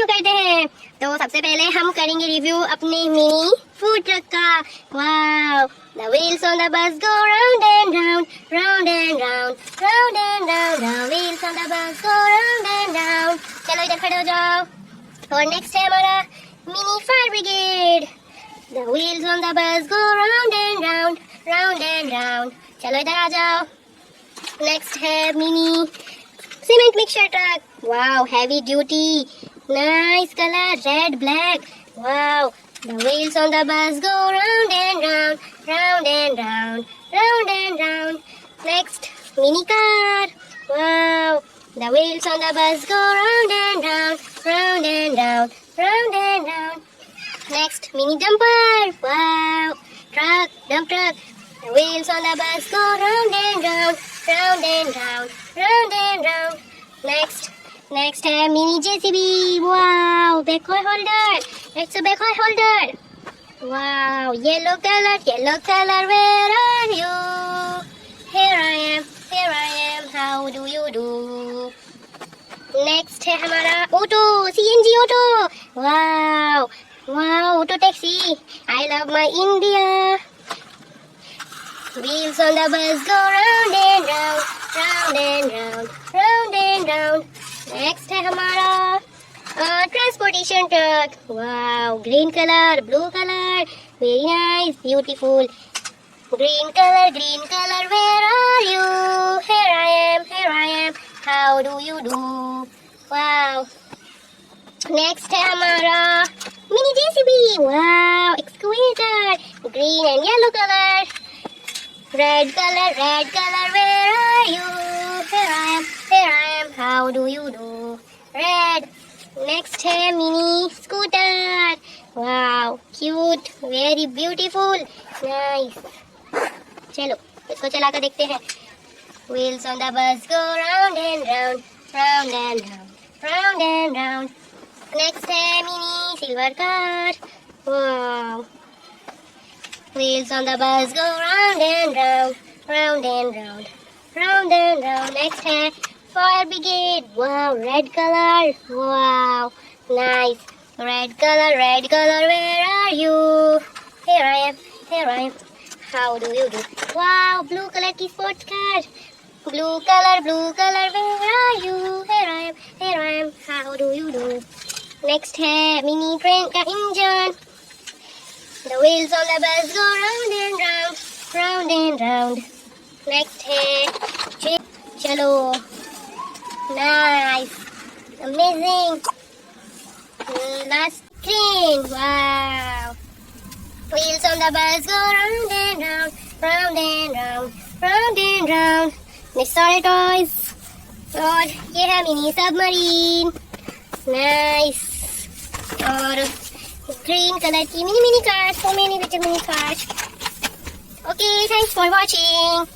Review करते हैं। तो सबसे पहले हम करेंगे रिव्यू अपने मिनी फूड ट्रक का। Wow, the wheels on the bus go round and round, round and round, round and round. The wheels on the bus go round and round. चलो इधर खड़े हो जाओ। और नेक्स्ट है हमारा mini fire brigade. The wheels on the bus go round and round, round and round. चलो इधर आ जाओ। नेक्स्ट है mini cement mixer truck. Wow, heavy duty, nice color, red black. Wow, the wheels on the bus go round and round, round and round, round and round. Next, mini car. Wow, the wheels on the bus go round and round, round and round, round and round. Next, mini dumper. Wow, truck, dump truck. The wheels on the bus go round and round, round and round, round and round. Next है mini JCB. Wow, backhoe holder. It's a backhoe holder. Wow, yellow color. Where are you? Here I am. How do you do? Next है हमारा auto, CNG auto. Wow, auto taxi. I love my India. Wheels on the bus go round and round, round and round, round and round. Next है हमारा transportation truck. Wow, green color, blue color, very nice, beautiful. Green color, where are you? Here I am. How do you do? Wow. Next है हमारा mini JCB. Wow, excavator, green and yellow color. Red color, where are you? Here I am. How do you do? Red. Next है mini scooter. Wow, cute, very beautiful, nice. चलो इसको चला कर देखते हैं। Wheels on the bus go round and round, round and round, round and round. Next है mini silver car. Wow. Wheels on the bus go round and round, round and round, round and round. Next है fire brigade. Wow, red color. Wow, nice. Red color, where are you? Here I am. How do you do? Wow, blue color की sports car. Blue color, where are you? Here I am. How do you do? Next है mini train का engine. The wheels on the bus go round and round, round and round. Next है चलो, nice, amazing. Last train. Wow. Wheels on the bus go round and round, round and round, round and round. Next are toys. और ये है mini submarine, nice. और green color की mini cars. So many little mini cars. Okay, thanks for watching.